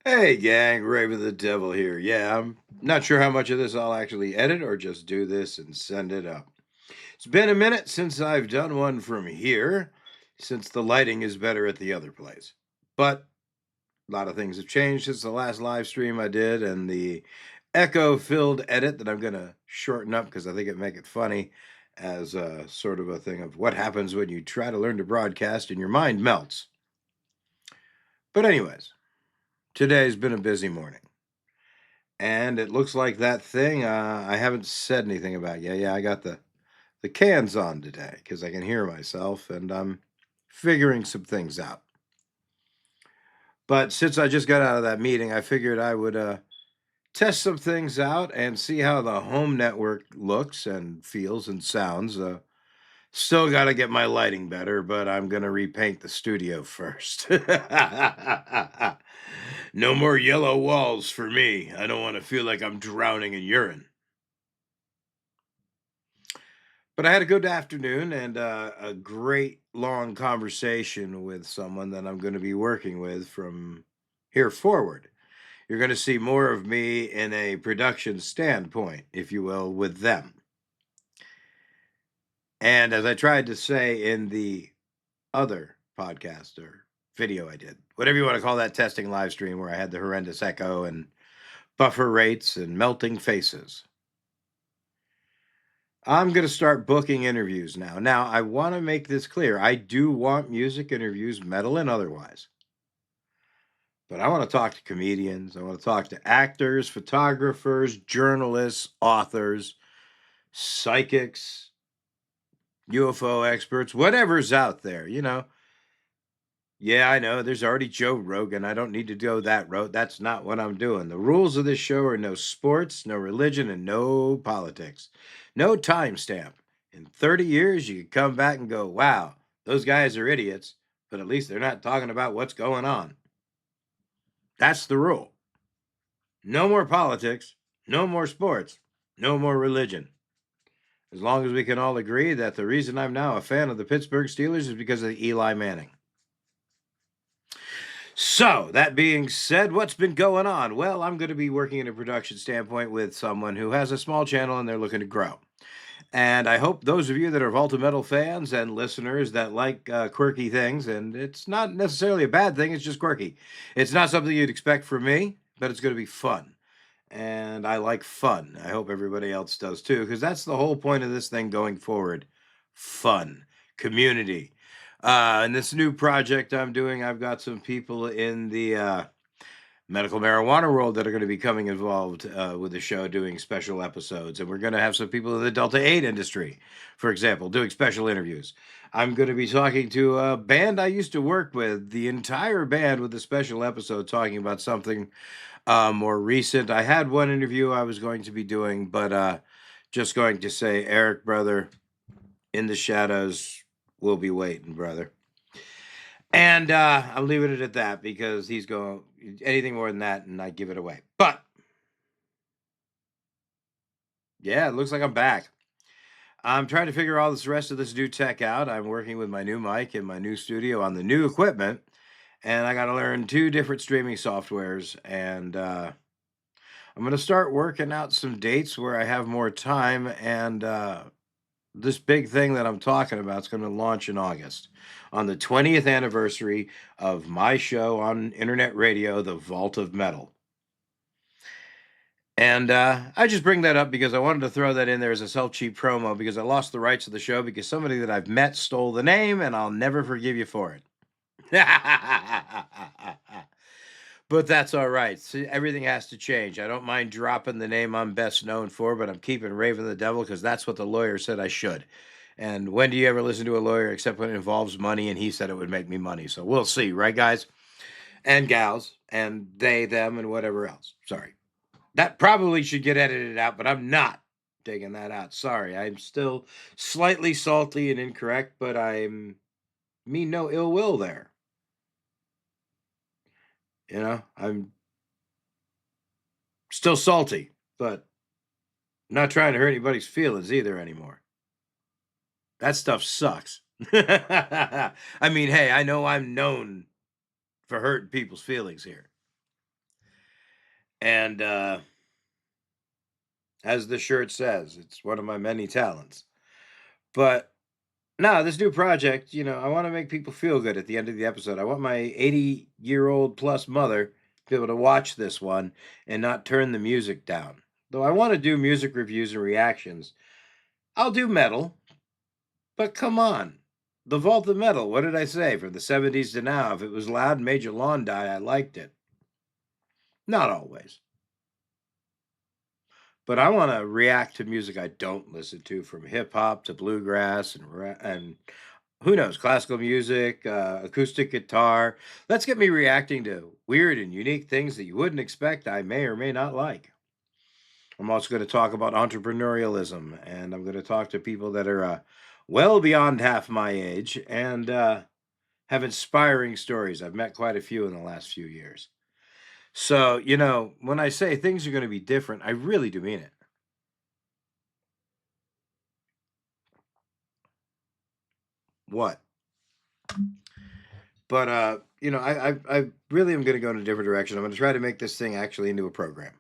Hey, gang, Raven the Devil here. Yeah, I'm not sure how much of this I'll actually edit or just do this and send it up. It's been a minute since I've done one from here, since the lighting is better at the other place. But a lot of things have changed since the last live stream I did, and the echo filled edit that I'm going to shorten up because I think it make it funny as a sort of a thing of what happens when you try to learn to broadcast and your mind melts. But, anyways, today's been a busy morning. And it looks like that thing I haven't said anything about yet. Yeah, I got the cans on today because I can hear myself and I'm figuring some things out. But since I just got out of that meeting, I figured I would test some things out and see how the home network looks and feels and sounds. Still got to get my lighting better, but I'm going to repaint the studio first. No more yellow walls for me. I don't want to feel like I'm drowning in urine. But I had a good afternoon and a great long conversation with someone that I'm going to be working with from here forward. You're going to see more of me in a production standpoint, if you will, with them. And as I tried to say in the other podcast or video I did, whatever you want to call that testing live stream where I had the horrendous echo and buffer rates and melting faces. I'm going to start booking interviews now. Now, I want to make this clear. I do want music interviews, metal and otherwise. But I want to talk to comedians. I want to talk to actors, photographers, journalists, authors, psychics, UFO experts, whatever's out there, you know. Yeah, I know. There's already Joe Rogan. I don't need to go that road. That's not what I'm doing. The rules of this show are no sports, no religion, and no politics. No timestamp. In 30 years, you could come back and go, wow, those guys are idiots, but at least they're not talking about what's going on. That's the rule. No more politics, no more sports, no more religion. As long as we can all agree that the reason I'm now a fan of the Pittsburgh Steelers is because of Eli Manning. So, that being said, what's been going on? Well, I'm going to be working in a production standpoint with someone who has a small channel and they're looking to grow. And I hope those of you that are Volta Metal fans and listeners that like quirky things, and it's not necessarily a bad thing, it's just quirky. It's not something you'd expect from me, but it's going to be fun. And I like fun. I hope everybody else does too, because that's the whole point of this thing going forward. Fun, community. In this new project I'm doing, I've got some people in the medical marijuana world that are going to be coming involved with the show doing special episodes. And we're going to have some people in the Delta 8 industry, for example, doing special interviews. I'm going to be talking to a band I used to work with, the entire band with a special episode talking about something more recent. I had one interview I was going to be doing, but just going to say, Eric, brother, in the shadows, we'll be waiting, brother. And I'm leaving it at that because he's going anything more than that, and I give it away. But yeah, it looks like I'm back. I'm trying to figure all this rest of this new tech out. I'm working with my new mic in my new studio on the new equipment, and I got to learn two different streaming softwares. And I'm going to start working out some dates where I have more time. And this big thing that I'm talking about is going to launch in August on the 20th anniversary of my show on internet radio, The Vault of Metal. And I just bring that up because I wanted to throw that in there as a self-cheap promo because I lost the rights to the show because somebody that I've met stole the name and I'll never forgive you for it. But that's all right. See, everything has to change. I don't mind dropping the name I'm best known for, but I'm keeping Raven the Devil because that's what the lawyer said I should. And when do you ever listen to a lawyer except when it involves money? And he said it would make me money. So we'll see, right, guys? And gals, and they, them, and whatever else. Sorry. That probably should get edited out, but I'm not taking that out. Sorry. I'm still slightly salty and incorrect, but I'm mean no ill will there. You know, I'm still salty, but not trying to hurt anybody's feelings either anymore. That stuff sucks. I mean, hey, I know I'm known for hurting people's feelings here. And as the shirt says, it's one of my many talents. But no, this new project, I want to make people feel good at the end of the episode. I want my 80-year-old plus mother to be able to watch this one and not turn the music down. Though I want to do music reviews and reactions, I'll do metal, but come on. The Vault of Metal, what did I say? From the 70s to now, if it was loud and made your lawn die, I liked it. Not always. But I want to react to music I don't listen to, from hip hop to bluegrass and who knows, classical music, acoustic guitar. Let's get me reacting to weird and unique things that you wouldn't expect I may or may not like. I'm also going to talk about entrepreneurialism, and I'm going to talk to people that are well beyond half my age and have inspiring stories. I've met quite a few in the last few years. So, when I say things are going to be different, I really do mean it. What? But I really am going to go in a different direction. I'm going to try to make this thing actually into a program.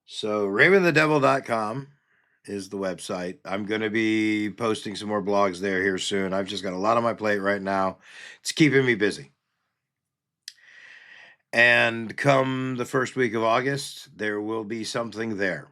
So raventhedevil.com is the website. I'm going to be posting some more blogs there here soon. I've just got a lot on my plate right now. It's keeping me busy. And come the first week of August, there will be something there,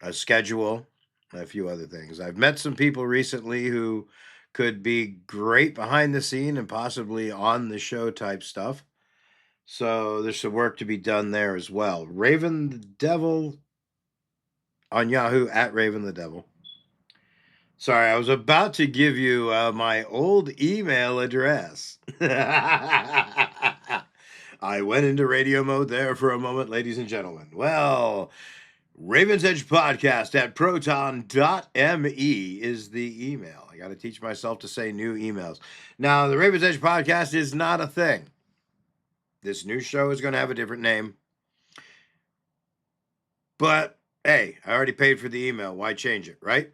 a schedule, a few other things. I've met some people recently who could be great behind the scene and possibly on the show type stuff. So there's some work to be done there as well. Raven the Devil on Yahoo, at Raven the Devil. Sorry, I was about to give you my old email address. I went into radio mode there for a moment, ladies and gentlemen. Well, Raven's Edge Podcast at proton.me is the email. I got to teach myself to say new emails. Now, the Raven's Edge Podcast is not a thing. This new show is going to have a different name. But hey, I already paid for the email. Why change it, right?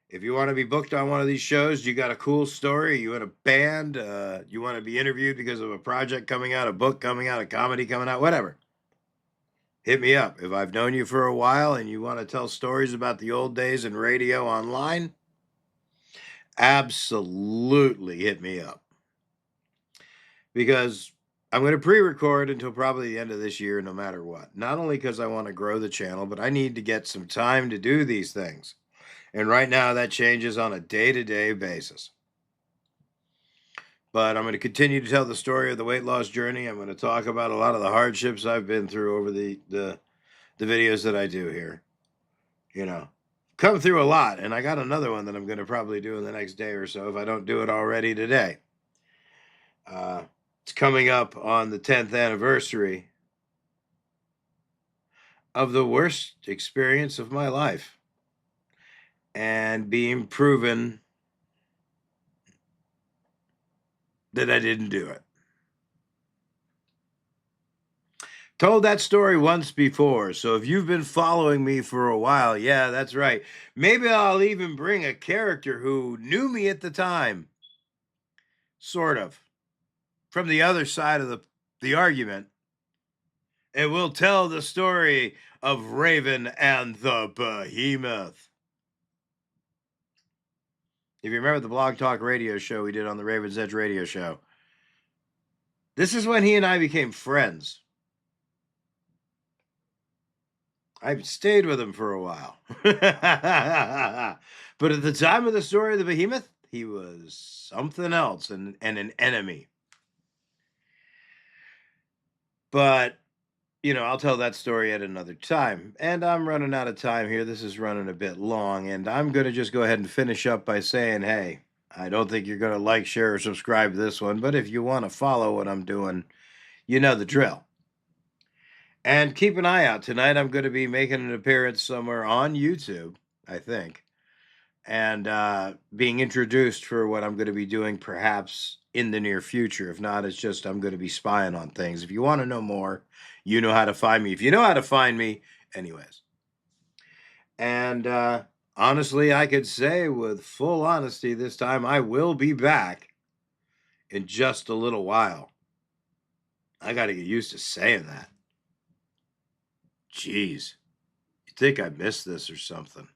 If you want to be booked on one of these shows, you got a cool story, you in a band, you want to be interviewed because of a project coming out, a book coming out, a comedy coming out, whatever, hit me up. If I've known you for a while and you want to tell stories about the old days in radio online, absolutely hit me up. Because I'm going to pre-record until probably the end of this year, no matter what. Not only because I want to grow the channel, but I need to get some time to do these things. And right now that changes on a day-to-day basis. But I'm going to continue to tell the story of the weight loss journey. I'm going to talk about a lot of the hardships I've been through over the videos that I do here. Come through a lot, and I got another one that I'm going to probably do in the next day or so if I don't do it already today. It's coming up on the 10th anniversary of the worst experience of my life and being proven that I didn't do it. Told that story once before, so if you've been following me for a while, yeah, that's right. Maybe I'll even bring a character who knew me at the time, sort of, from the other side of the argument, and we'll tell the story of Raven and the Behemoth. If you remember the Blog Talk radio show we did on the Raven's Edge radio show, this is when he and I became friends. I've stayed with him for a while. But at the time of the story of the Behemoth, he was something else and an enemy. But, I'll tell that story at another time. And I'm running out of time here. This is running a bit long. And I'm going to just go ahead and finish up by saying, hey, I don't think you're going to like, share, or subscribe to this one. But if you want to follow what I'm doing, you know the drill. And keep an eye out. Tonight I'm going to be making an appearance somewhere on YouTube, I think, and being introduced for what I'm going to be doing perhaps in the near future. If not, it's just I'm going to be spying on things. If you want to know more, you know how to find me. If you know how to find me, anyways. And honestly, I could say with full honesty this time, I will be back in just a little while. I gotta get used to saying that. Jeez. You think I missed this or something.